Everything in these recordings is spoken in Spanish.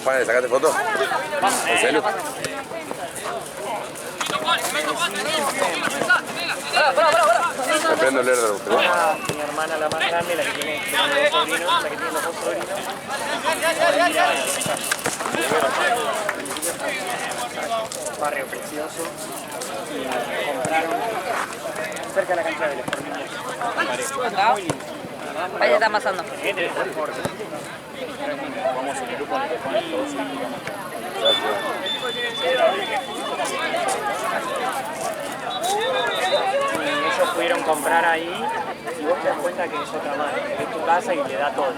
Juan, ¿le sacaste foto? ¿El celu? Me prendo el verde. Mi hermana, la más grande, la que tiene dos sobrinos, la que tiene los dos sobrinos. Barrio precioso. Y compraron cerca de la cancha de Vélez por niños. Muy lindo. Ahí está pasando. Vamos en el grupo de todos. Ellos pudieron comprar ahí y vos te das cuenta que es otra madre, que es tu casa y le da todo.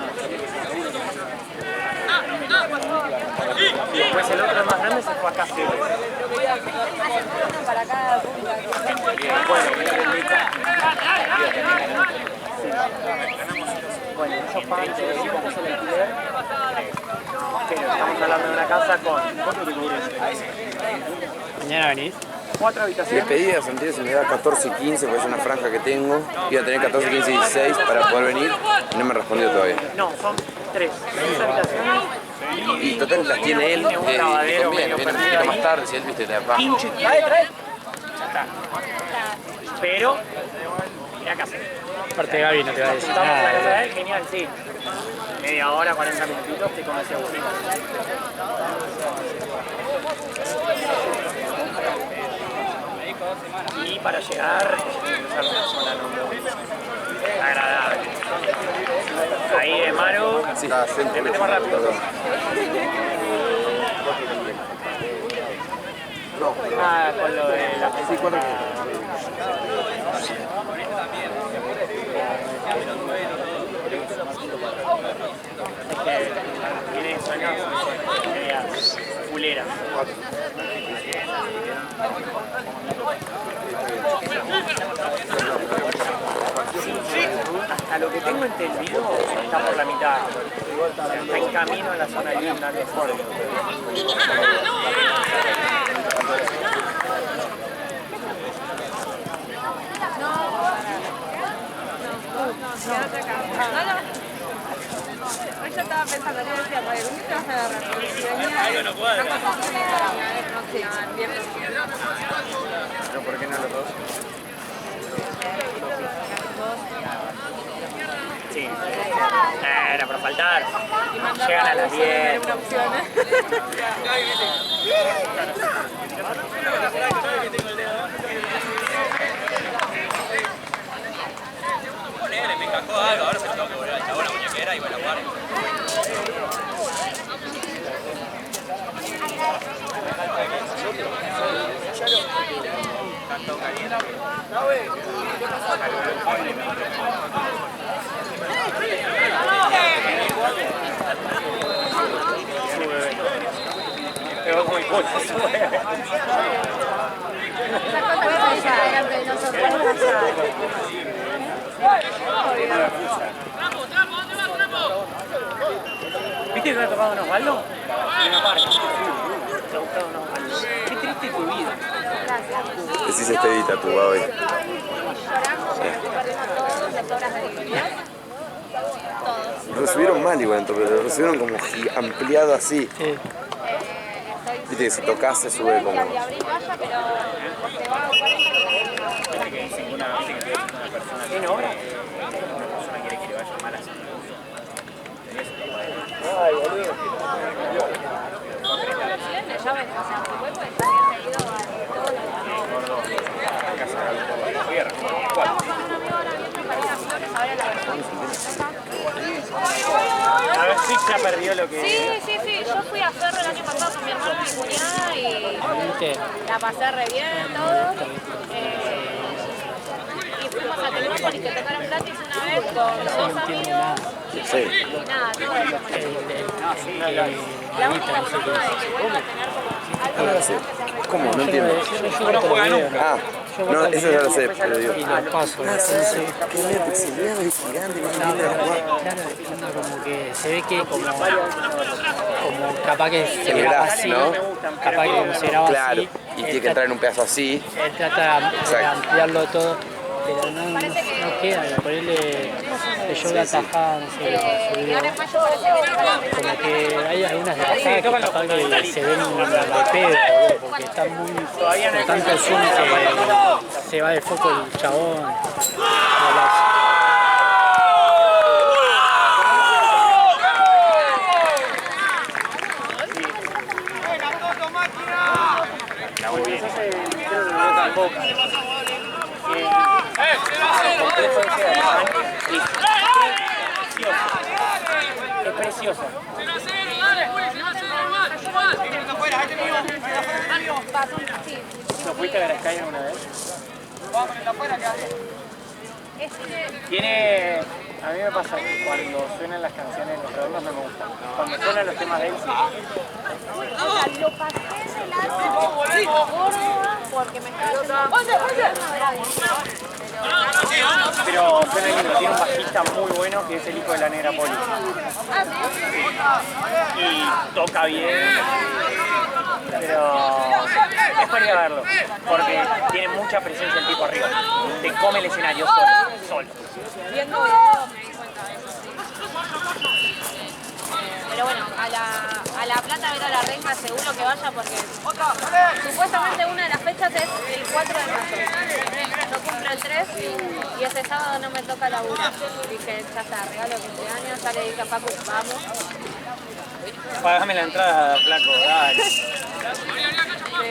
Y después el otro más grande se fue a Cáceres. Para cada punta. Bueno, ellos pagan 300 el alquiler, pero estamos hablando de una casa con... ¿Cuánto te cubre? ¿Mañana venís? 4 habitaciones. Le pedí a Santiago si me da 14 y 15, porque es una franja que tengo. Iba a tener 14, 15 y 16 para poder venir y no me ha respondido todavía. No, son 3 habitaciones. Y total las tiene él, Tiene un lavadero viene medio un poquito más tarde, si él viste de acá. Pinche. Trae. Ya está. Pero, mira acá. Aparte Gaby no te va a decir nada. La casa de él, genial, sí. Media hora, 40 minutitos, te comes el bocino. Y para llegar, cruzar una zona no muy agradable. Ahí de Maru, Sí, te mete más rápido. Ah, con lo de la Sí, 4 tiene sueños fulera. Hasta lo que tengo entendido está por la mitad. Está en camino a la zona linda de Ford. Yo estaba pensando, yo decía, ¿dónde te vas a agarrar? Porque si venía... No sé, bien. ¿Pero por qué no los dos? Sí. Era para faltar. Llegan a las 10. Una opción, Me encajó algo, ahora se lo tengo que volver al chabón, la muñequera y bueno, guarda. Pero muy cool. ¿Viste que te ha tocado un Osvaldo? En una parte. Te ha gustado un Osvaldo. Qué triste tu vida. Decís este edita tu hoy. Lo subieron mal igual, pero lo subieron como ampliado así. Sí. Viste que si tocas se sube como... ¿Tiene obra? Ay, boludo. A ver si ya perdió lo que... Sí. Yo fui a Ferro el año pasado con mi hermano y mi cuñada y la pasé re bien, todo. Y fuimos a Tecnópolis que tocaron gratis una vez con 2 amigos. Sí. Y nada, todo eso. La única forma de que vuelva a tener como algo Sí. ¿Cómo? No entiendo. No juega nunca. Ah, no, eso ya lo sé, pero digo... Y los pasos. Ah, sí, qué medio pixeleado y gigante, no entiendo la jugada. Claro, como que se ve que como capaz que se Le graba das, así, ¿no? capaz que como se graba Claro, así, y tiene que entrar en un pedazo así. él trata de Exacto. ampliarlo todo, pero no queda, por él le yo la tajada, no sé, y ahora en mayo parece que como que hay algunas de pasada que capaz que se ven al pedo, boludo, porque están muy... con tanto zoom que se va de foco el chabón. Es preciosa. ¿No fuiste a ver Sky alguna vez? Tiene... A mí me pasa que cuando suenan las canciones de los redondos no me gustan. Cuando suenan los temas de él, sí. Lo pasé de Córdoba porque me estaba Pero suena lindo, tiene un bajista muy bueno que es el hijo de la Negra Poli. Y toca bien, pero es para ir a verlo, porque tiene mucha presencia el tipo arriba. Te come el escenario solo. viendo videos me di cuenta de eso, sí. Pero bueno, a La Plata a ver a la Renga seguro que vaya porque supuestamente una de las fechas es el 4 de mayo. Yo cumplo el 3 y ese sábado no me toca laburar. Dije, ya está, regalo de cumpleaños, ya le dije a Paco, vamos. Pagame la entrada, flaco, dale. Pero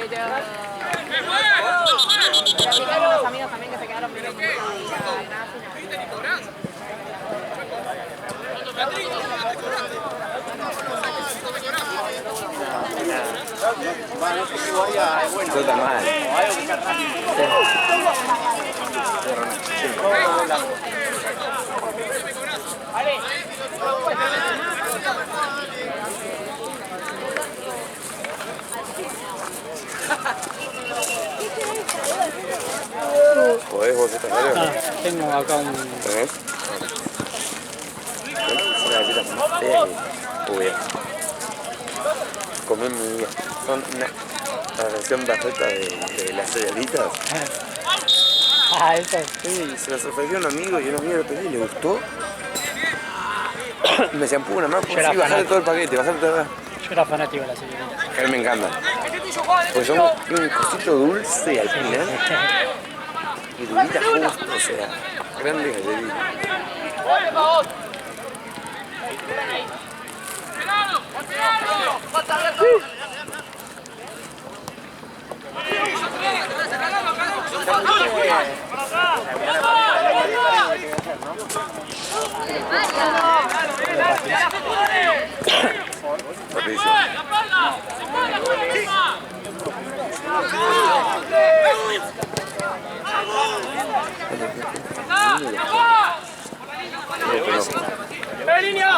invitaron unos amigos también que se quedaron viendo mucho y nada, No está mal. ¿Podés vos esta cara? Tengo acá un... ¿Tenés? Una galleta más fea que pude. Comé mi vida. Son una versión perfecta de las cerealitas. Ah, eso. Sí, se las ofreció a un amigo y un amigo lo pedí y le gustó. Y me decían, una más, pues sí, bajale todo el paquete, bajale todo. Yo era fanático de la serie. A mí me encanta. Pues son un cosito dulce al final. Y durita justo, o sea, grandes galletitas. Patricio.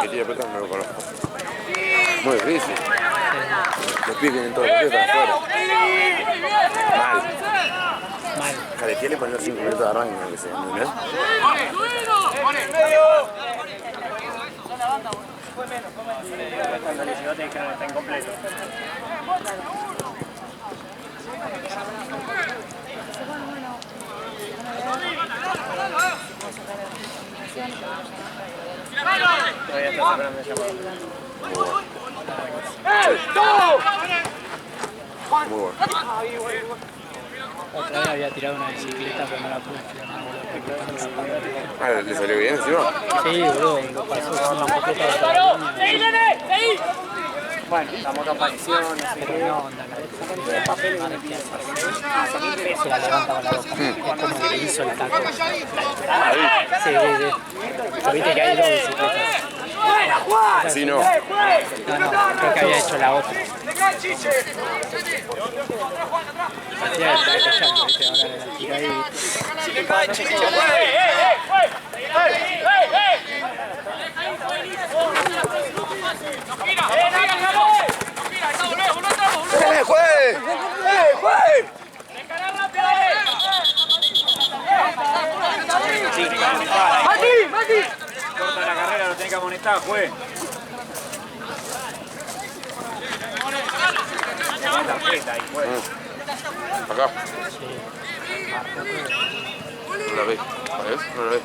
Que tira pelota no lo conozco. Muy difícil. Los pies vienen todos los pies para afuera. Mal. Caretía le ponen los 5 minutos de arranque, que sea, ¿no? Cuando les llegó te dijeron que está incompleto. Todavía está esperando el llamado. Muy bueno. Otra vez había tirado una bicicleta pero no la pude tirar. Ah, ¿le salió bien encima? Sí, boludo, lo pasó con una moqueta de la Bueno, la moto apareció, no sé pero qué. no onda, la papel se la levanta con la boca. Es como que hizo el taco. Sí. Pero viste que hay dos bicicletas. Sí, no. No, creo que había hecho la otra. Parecía que estaba callando, viste, ahora la tira ahí. ¡Juegue! ¡Juegue! ¡Mati! Corta la carrera, lo tenés que amonestar, juez. Tarjeta ahí, juez. Acá. No la ves. ¿Ves? No la ves.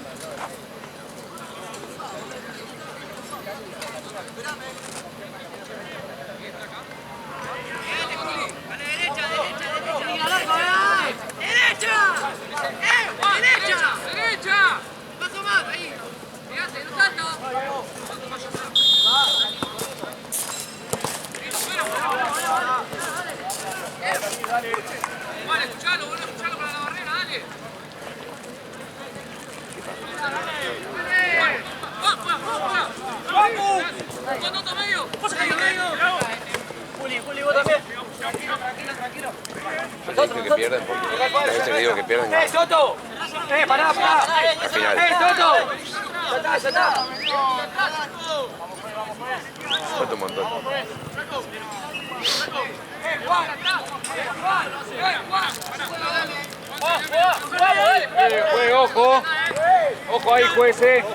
pierden porque las veces que digo que pierden ganan. Toto! Pará! Al final. Toto! Ya está. Falta un montón. Juez, ojo. Ojo ahí, jueces.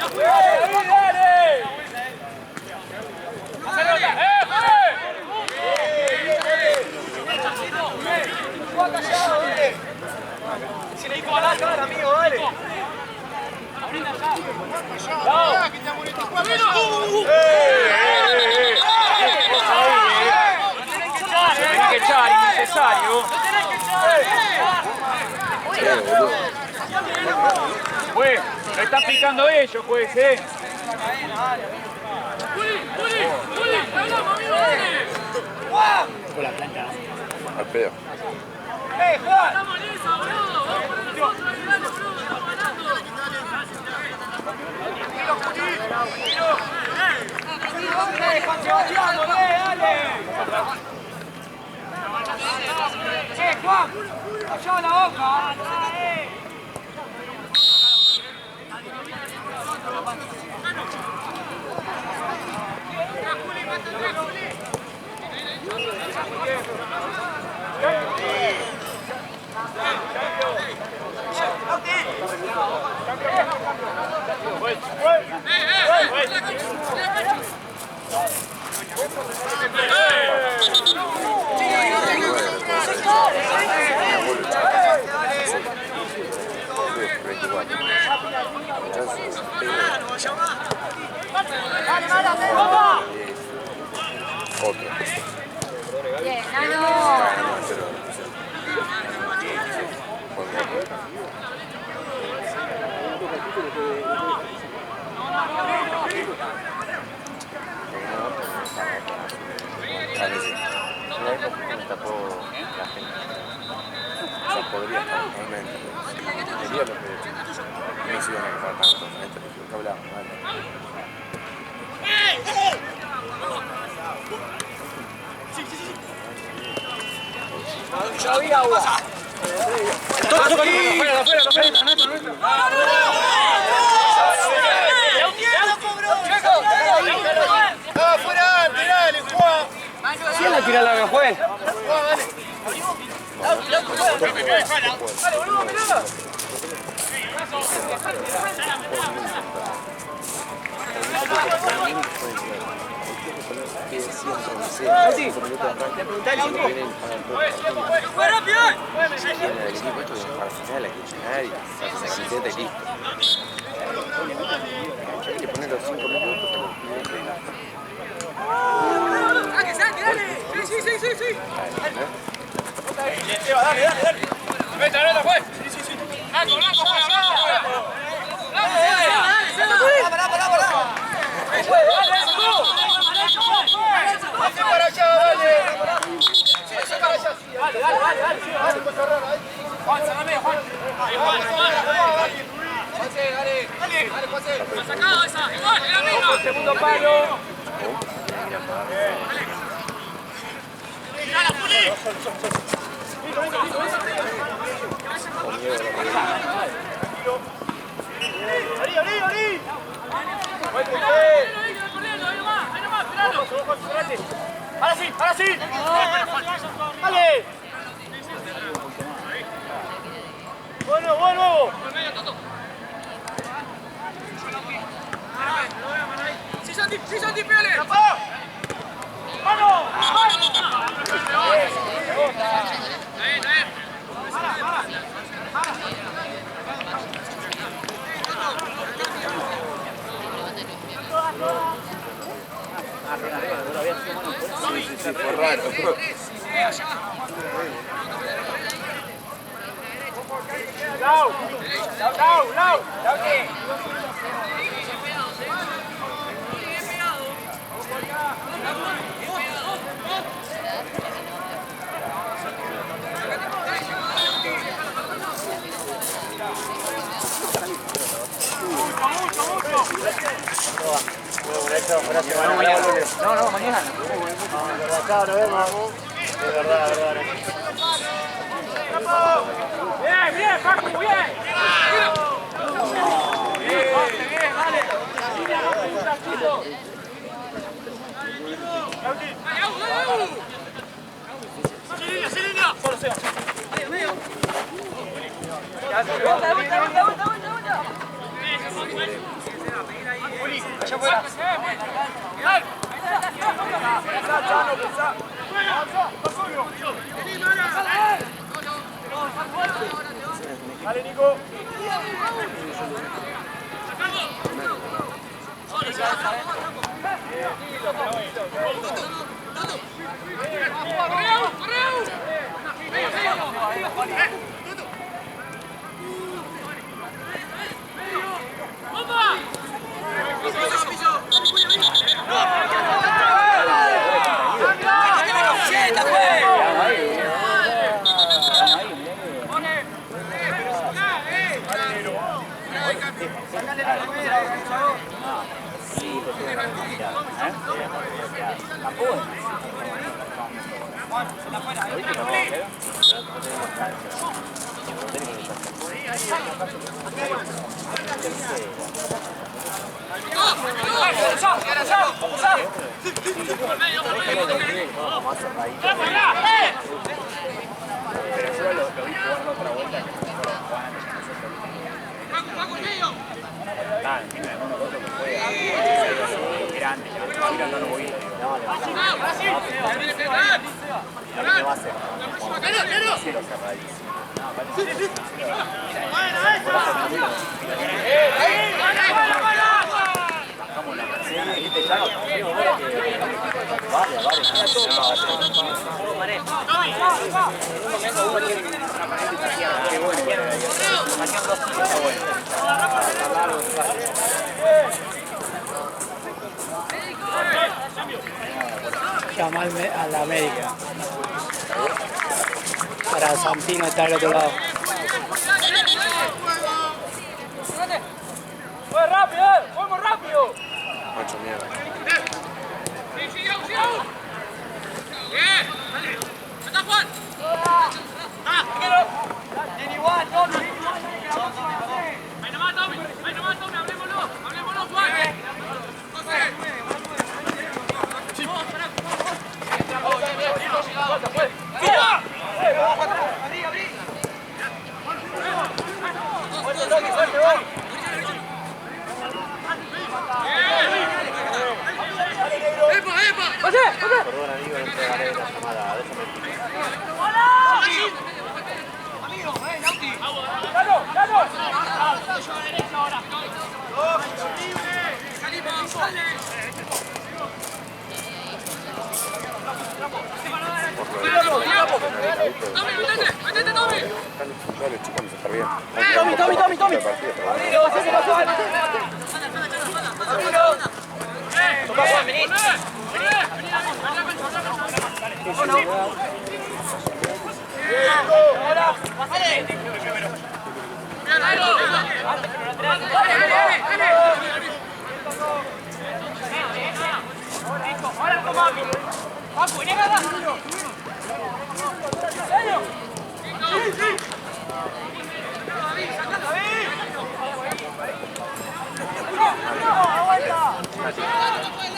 Si le dijo a la cara, amigo, dale. Tenés que echar, innecesario. Juez, lo están picando ellos, juez, Con la plancha. Al pedo. Juan, allá la boca. Bien, Nano. Podría estar totalmente. Sería lo que no se iban a quejar tanto. Esto es lo que hablamos, ¿vale? Ya había agua. ¿Quién la tira larga, juez? Hay que poner los 5 minutos para los pibes. Sí. Dale. Vete, juez. Blanco, Para allá, dale. Juan, salame, Juan. La sacada esa, igual, es la misma. Segundo palo. ¡Tirala, Juli! ¡Ori! Ahora sí. Dale. Bueno. Sí, Santi, pégale. ¡Vamos! Está bien. Sí, fue raro. ¡Lau! No, mañana. Chao, nos vemos. De verdad. Bien, bien, Paco, bien. Dale, Nico. Llama a la América. Para Santino está al otro lado. ¡Fue rápido! ¡Fuimos rápido! Macho mierda. Perdón, amigo, no entregaré la llamada. Tommy.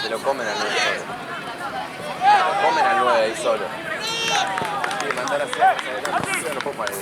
Se lo comen al 9 solo. Se lo comen al 9 ahí solo. Quiere mandar a hacer no puedo parar.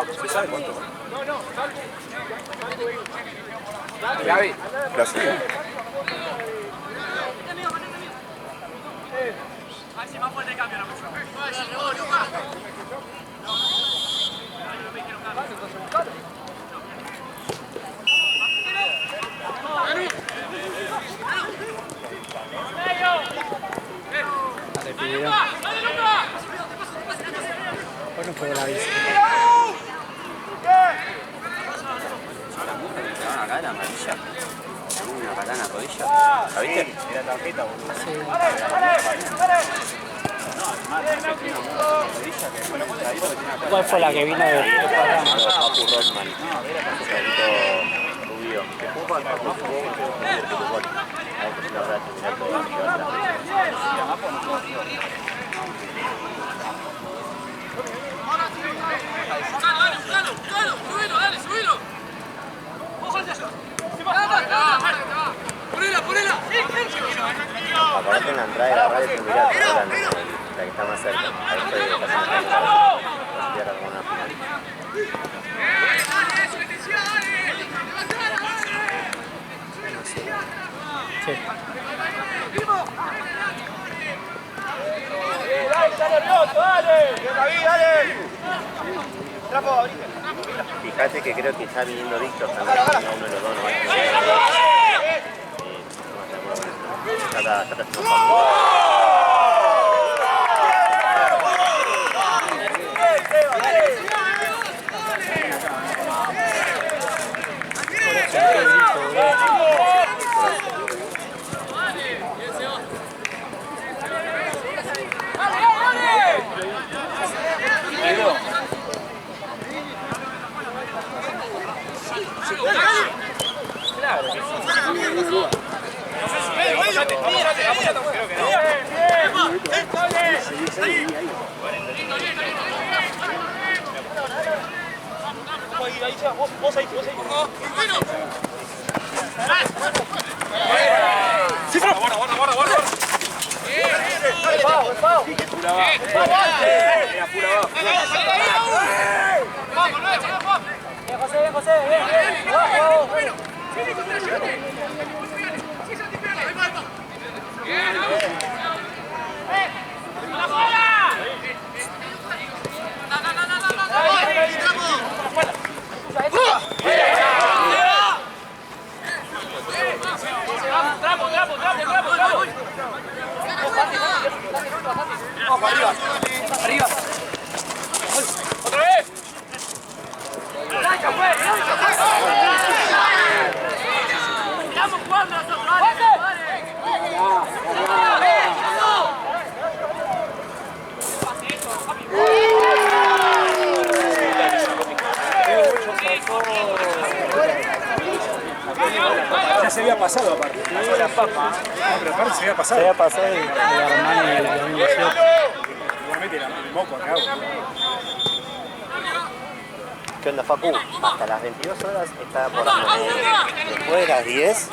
¿Se sabe cuánto? Gaby. Gracias. Le pidieron. Bueno, fue la bici. Acá la amarilla. Una patada en la rodilla. ¿La viste? Era tarjeta, boludo. ¿Cuál fue la que vino de Papu Rothman. Rubio. Que jugó al Papu Rothman. La verdad, terminar todo. Aparte en la entrada de la radio se mira toda la que está más cerca. Ahí estoy casi en la Sí. Fíjate que creo que está viniendo Víctor también, uno de los dos, ¿no? Ya se había pasado aparte. Pasó la papa. No, pero aparte se había pasado. Se había pasado de Armani del 2018. Igualmente era el moco acá. ¿Qué onda, Facu? Hasta las 22 horas está por después de las 10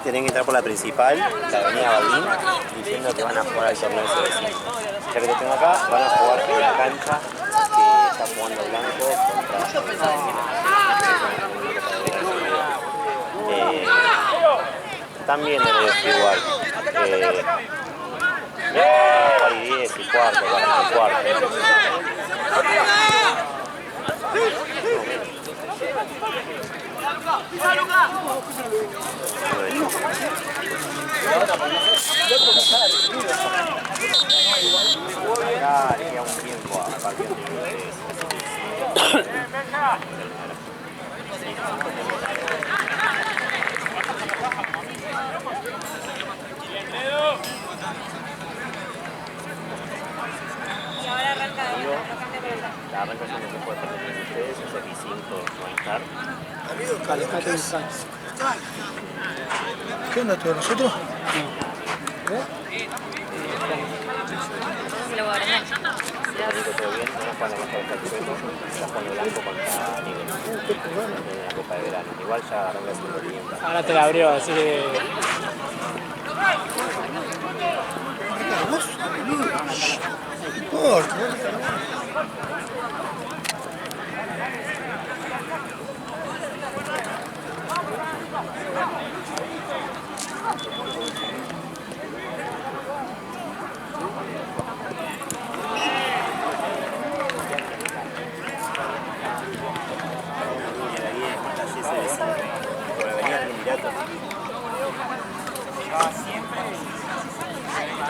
tienen que entrar por la principal, la avenida Balbín, diciendo que van a jugar al torneo CBC. Ya que lo tengo acá, van a jugar en la cancha que está jugando Blanco contra... están bien ellos igual. 10 y cuarto, 44. Acá le queda un tiempo a partir de Y ahora arranca de la arrancación de puede perder ustedes, es aquí 5 van a estar. ¿Qué onda todos nosotros? se lo voy a ordenar. Rico, todo bien, no juegan la mejor de Chueco, está jugando Blanco contra Nivel en la Copa de Verano. Igual ya arranca el segundo tiempo. Ahora te la abrió, así que...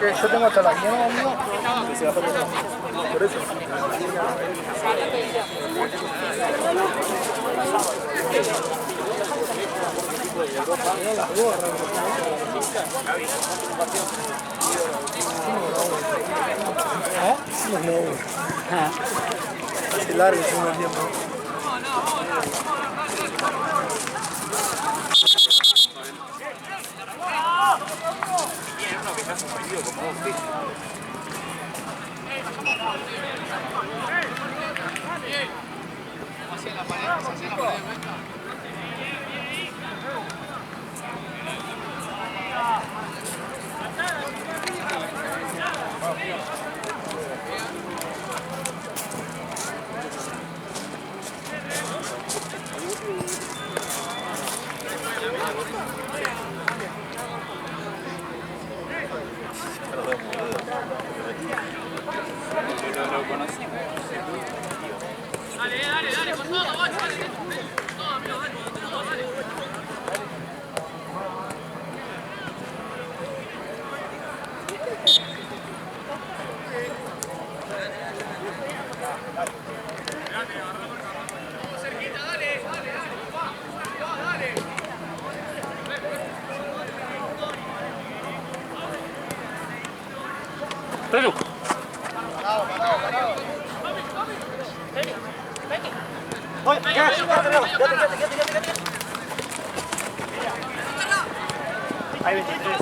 Que yo tengo hasta las 10, amigo. Que se va a perder. Por eso. Es largo el segundo tiempo. Perú. Hay 23.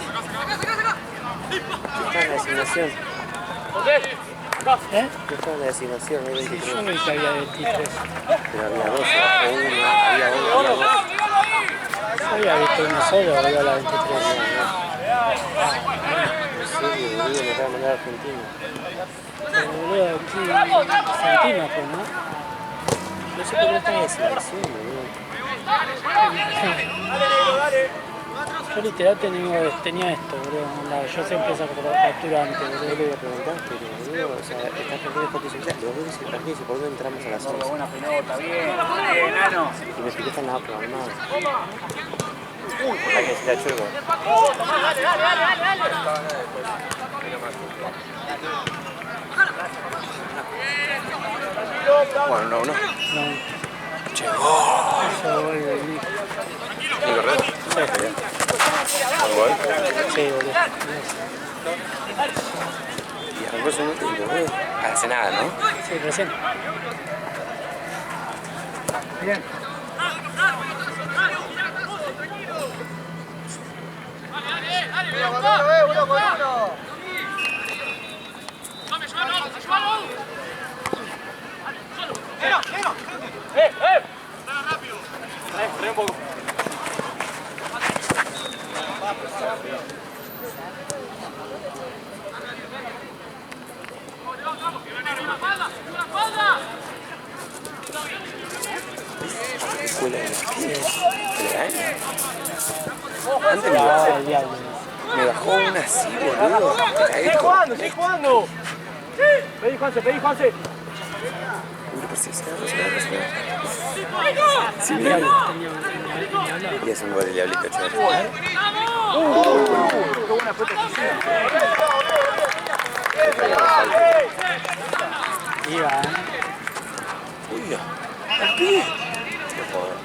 Está en la designación. ¿Eh? No está en la designación, hay 23. Yo no vi que había 23. Pero había 12 o 1, había 1, había 2. Yo había visto uno solo, había la 23. Sí, boludo, me acaba de mandar a Argentina. Pero boludo, aquí Argentina fue, ¿no? No sé por qué está en la designación, boludo. Yo literal tenía esto, boludo. Yo siempre saco captura antes, Yo boludo. le iba a preguntar, pero boludo, o sea, está Argentina está titular, los dos dicen Argentina, ¿por qué entramos a las 11? Buena pelota, bien, nano. Y me expliqué, están nada programado. Hay que decirle a Chueco. Bueno, no. No. Llegó. Yo el Nico. ¿Nico Red? Sí. ¿Con gol? Sí, boludo. Y arrancó su minuto y boludo. Hace nada, ¿no? Sí, recién. Bien. Escuela de la Antes Ah, el diablo. me bajó una así, boludo. ¡Sigue jugando, sigue jugando! Pedí, Juanse, pedí, Juanse. Sí, El mira. diablo. Tenía hablado. Y es un gol del diablito, chaval. ¡Qué buena pelota que hicieron! Iba, ¿eh? Uy, ya. Al pie. Qué joder.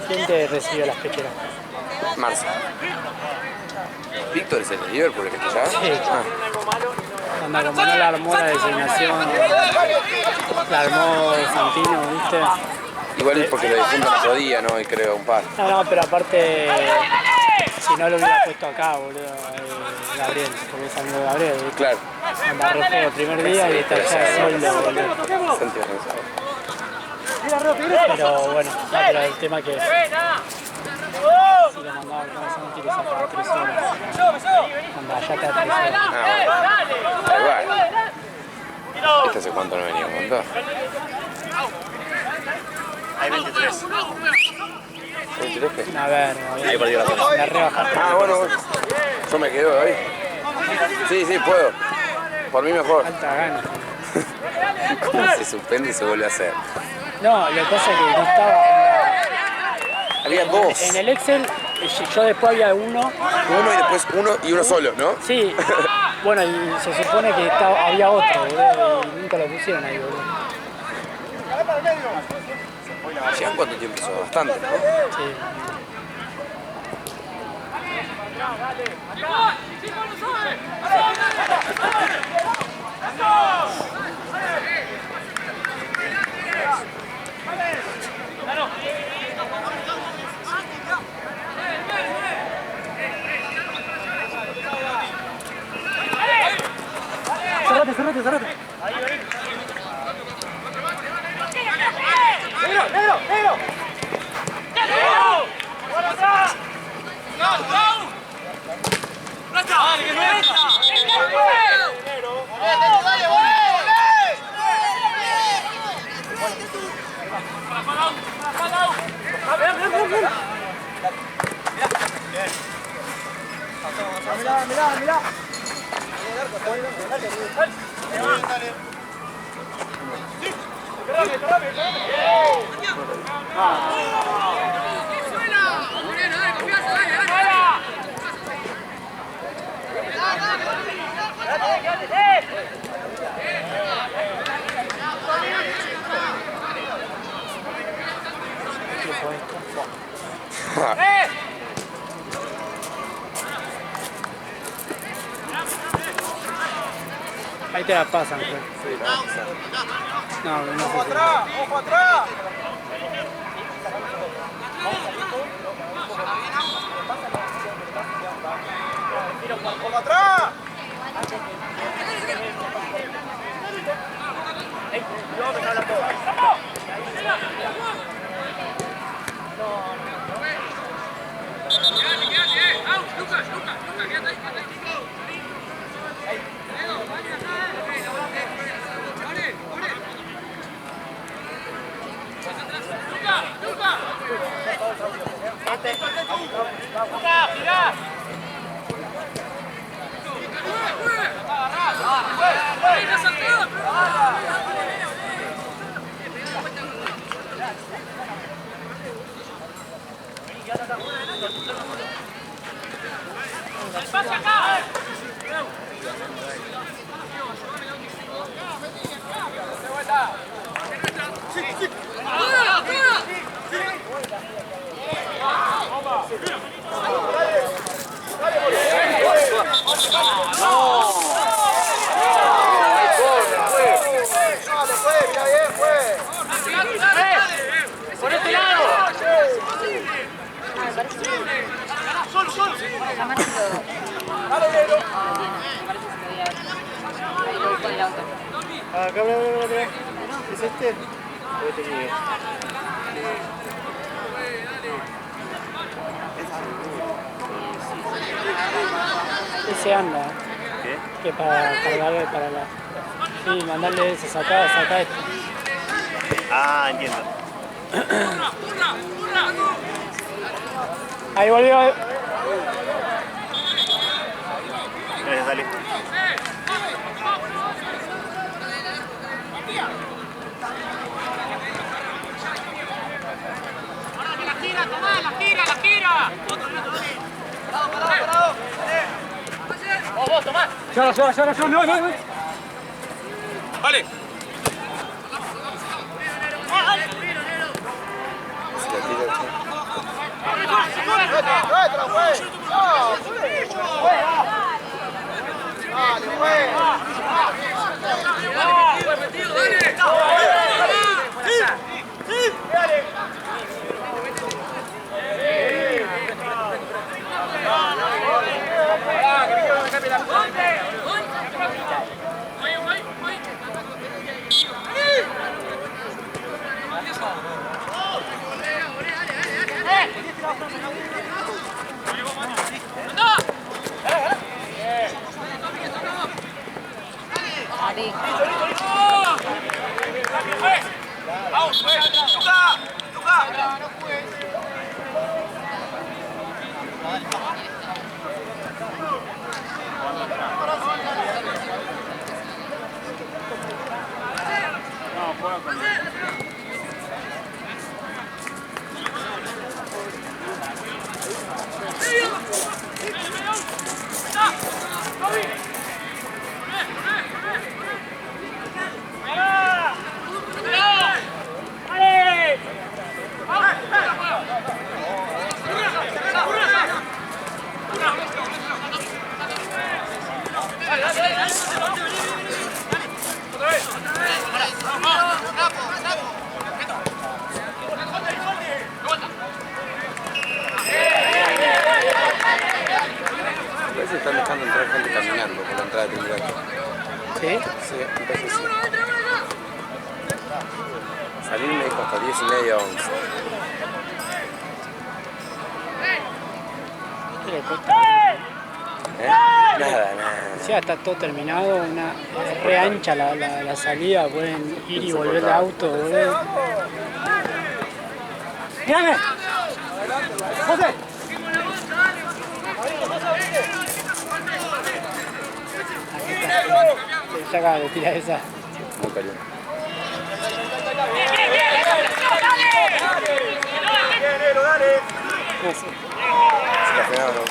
¿Quién te recibió las pecheras? Marcia. Víctor es el de Liverpool, el que está allá. Sí. Ah. Cuando como no la armó la designación, la armó Santino, ¿viste? Igual es porque lo difunden otro día, ¿no? Y creo un par. No, pero aparte, si no lo hubiera puesto acá, boludo, Gabriel, porque es amigo de Gabriel, ¿viste? Claro. Anda re feo el primer día y está ya de sueldo, boludo. Santiago González. Pero bueno, no, pero el tema que si lo mandaba a Santi le sacaba 3 horas. Anda, ya te da 3 horas. Ah, bueno. Igual. ¿Este hace cuánto no venía a contar? Hay 23. ¿23 qué? A ver, Ahí perdió la cosa. la rebajaste. Ah, bueno. Yo me quedo ahí. Sí, sí, puedo. Por mí mejor. Alta gana. ¿Cómo se suspende y se vuelve a hacer? No, lo que pasa es que no estaba Había dos. en el Excel, yo después había uno. Uno y después uno y uno solo, ¿no? Sí, bueno, y se supone que había otro, boludo, y nunca lo pusieron ahí, boludo. ¿Llevan cuánto tiempo hizo? Bastante, ¿no? Sí. Cerrate. ¡Negro! Mirá. Ahí te la pasan, pues. Sí, la vamos a hacer. No sé. ¡Ojo atrás! ¡Ojo atrás! Acá, ¿es este? ¿O este mío? Ese anda, ¿Qué? que para cargarle para la... Sí, mandarle ese, saca este. Ah, entiendo. Ahí volvió. Gracias, dale. La gira. Vos, Tomás. Yo, no. Vale. 10:30, 11. ¿Qué le cuesta? Nada. Ya está todo terminado, es re ancha la salida, pueden ir y volver de auto, boludo. ¡Mírame! ¡José! Se acaba de tirar esa. Muy caliente. Está frenado, ¿no?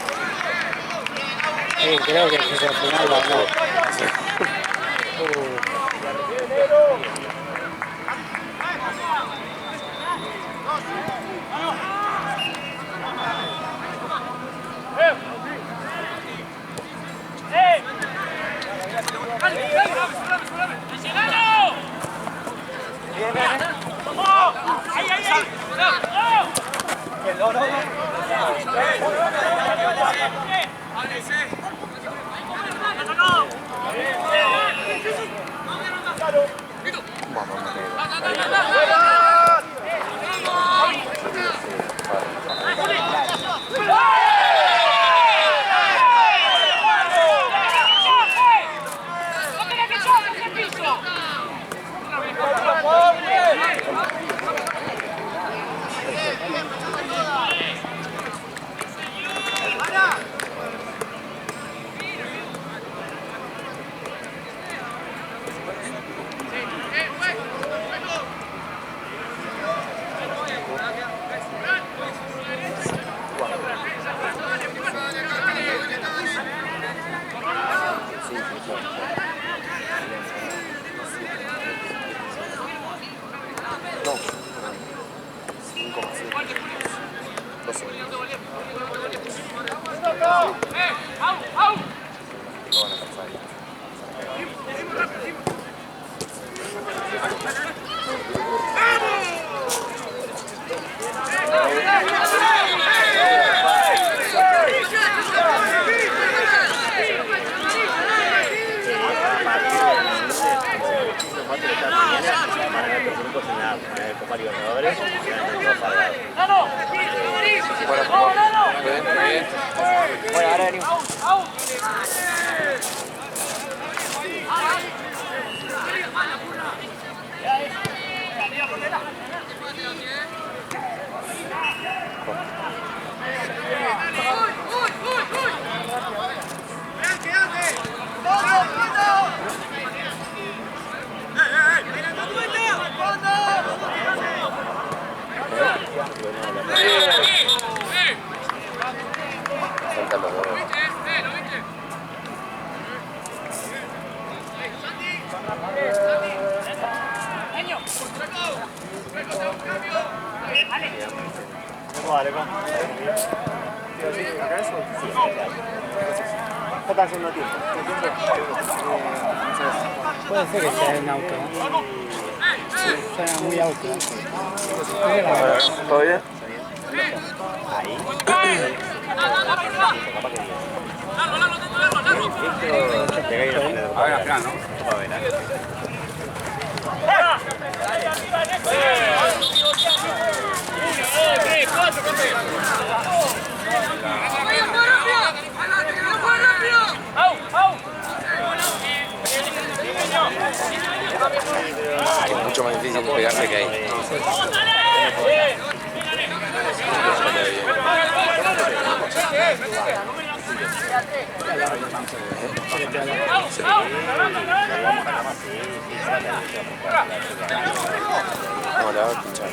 Sí, creo que se final va, no. Bueno, ahora venimos. Saltan los dos. Vale, vamos. ¿Qué estás haciendo tiempo? Puede ser que sea un auto, ¿no? Suena muy auto. ¿Todo bien? Ahí. A ver, al final, ¿no? Es mucho más difícil pegarse que ahí. No, la va a escuchar.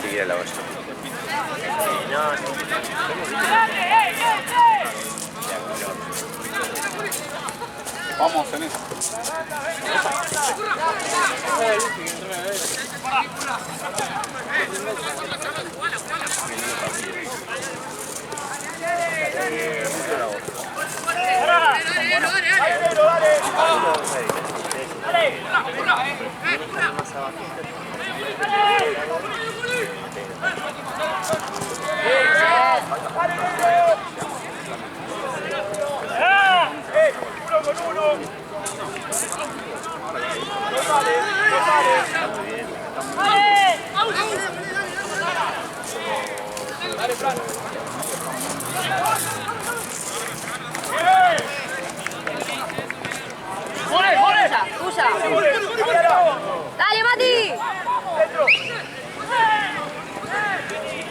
Si quiere la olla. Vamos en eso. Tuya. Dale, Mati.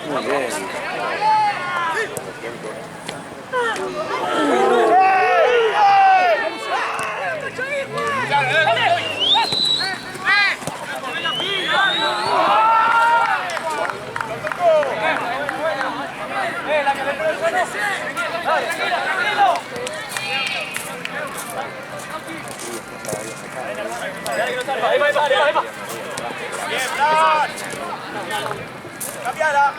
Muy bien. Ahí va. Bien, Fran. Cambiada.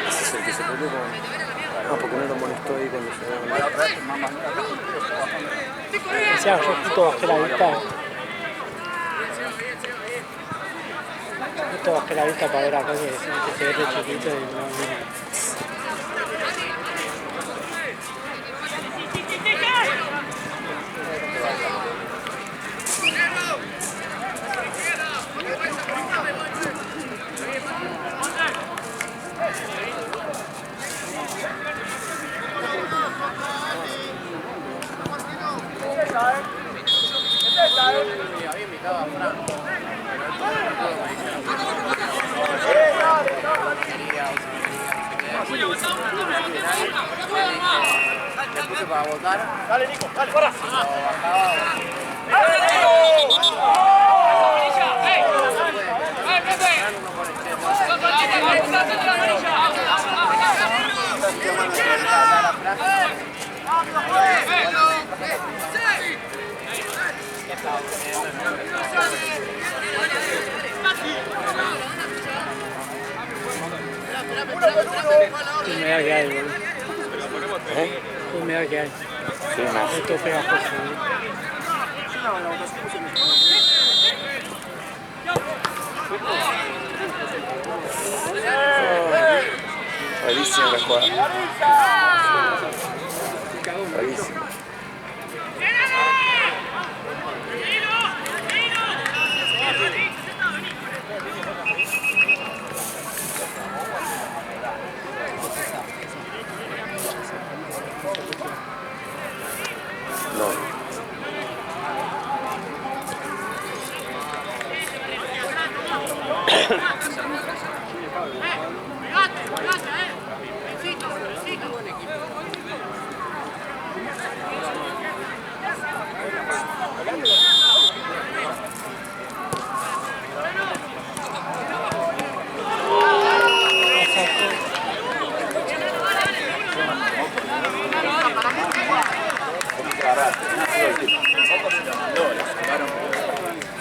Ese es el que se peleó con... No, porque no lo molestó ahí cuando se Decía, yo justo bajé la vista. Justo bajé la vista para ver acá que se ve de chiquito y no mira. Para votar. Dale, Nico, dale, corra. Qué humedad que hay, boludo. Qué humedad que hay. Sí, más. Esto es pegajoso, boludo. Rarísima la jugada. Rarísima. No.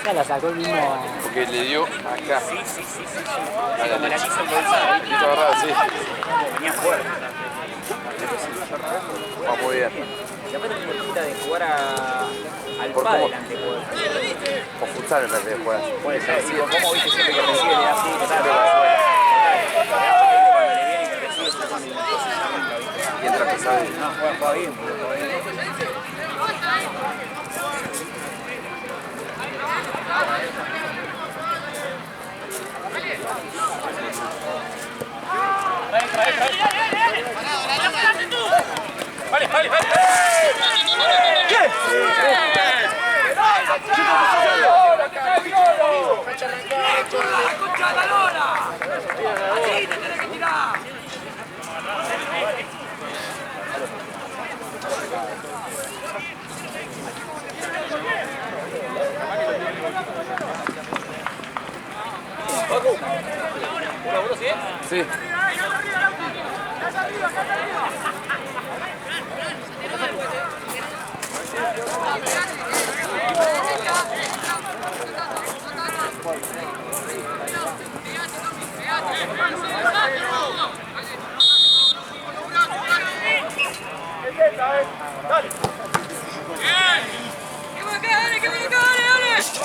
Ya la sacó el mismo. Porque le dio acá. A la leche. Y está agarrada, sí. Venía fuerte. Va muy bien. Y aparte tiene pinta de jugar al Por pádel cómo- ante O futsal en realidad juega. puede ser, sí, como viste siempre que recibe le da así, que sale Y entra pesado. no, juega bien, juega bien. Sí.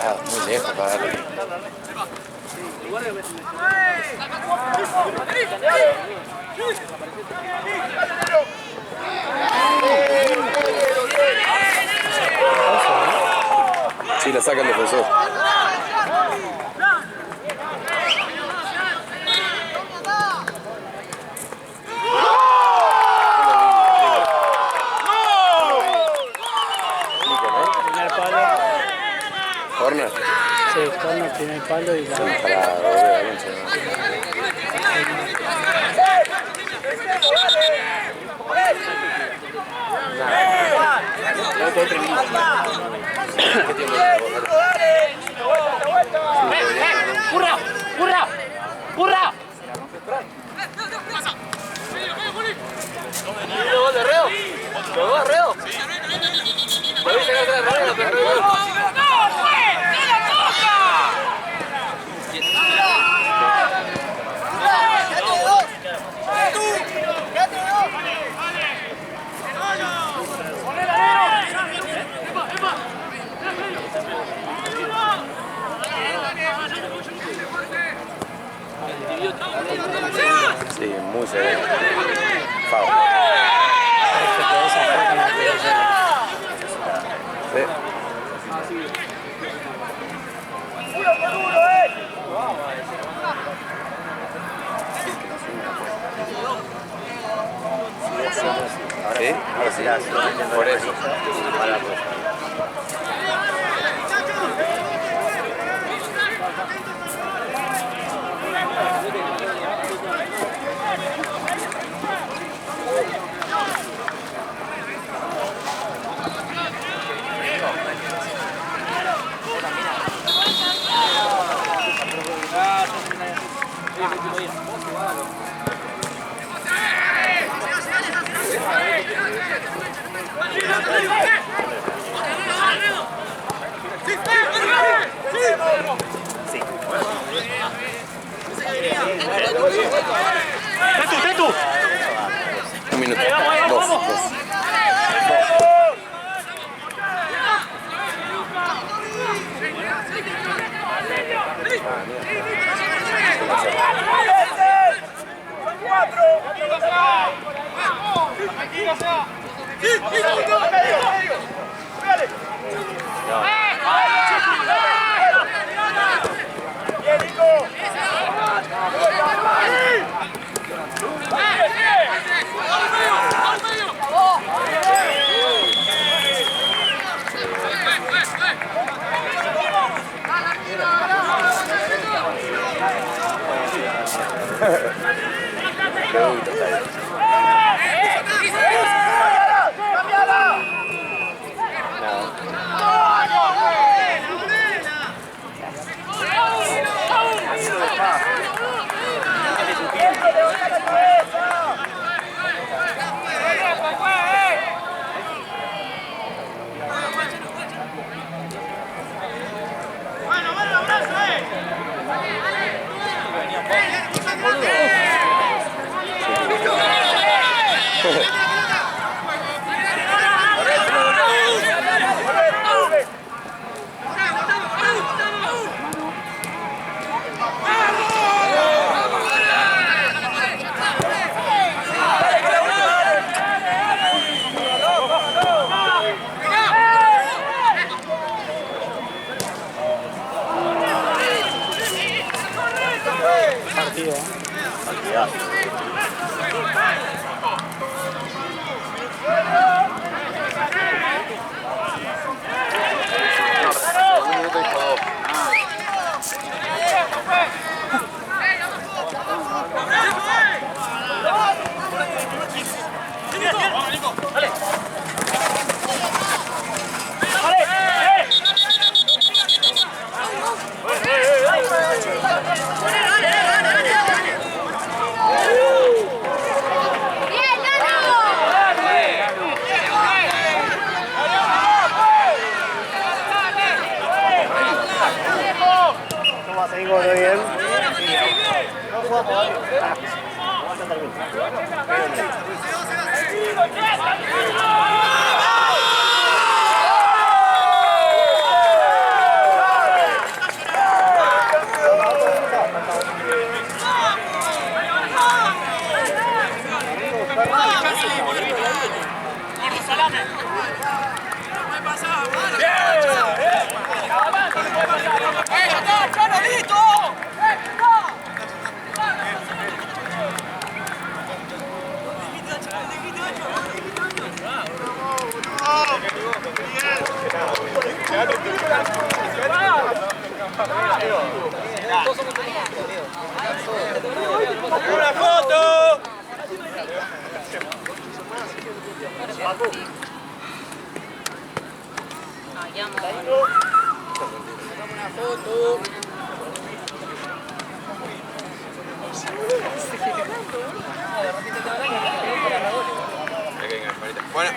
Ah, muy lejos para darle. Sí, la saca el defensor. Primer palo. Corner. Sí, corner, primer palo y la... Para volver a la cancha. ¡Burra! ¡Burra! ¡Burra! ¿Lo gol de Reo? ¿Lo gol de Reo? ¿Podés sacarte la carrera? Sí, muy severo. Foul. Sí. ¿Sí? Ahora sí, Por eso. Ahora pues. Sí. ¡Tetu! Un minuto. Dos. Partido. ¿Cómo vas a ir? ¿Todo bien? ¡Una foto! Ay, amor. Una foto. Bueno.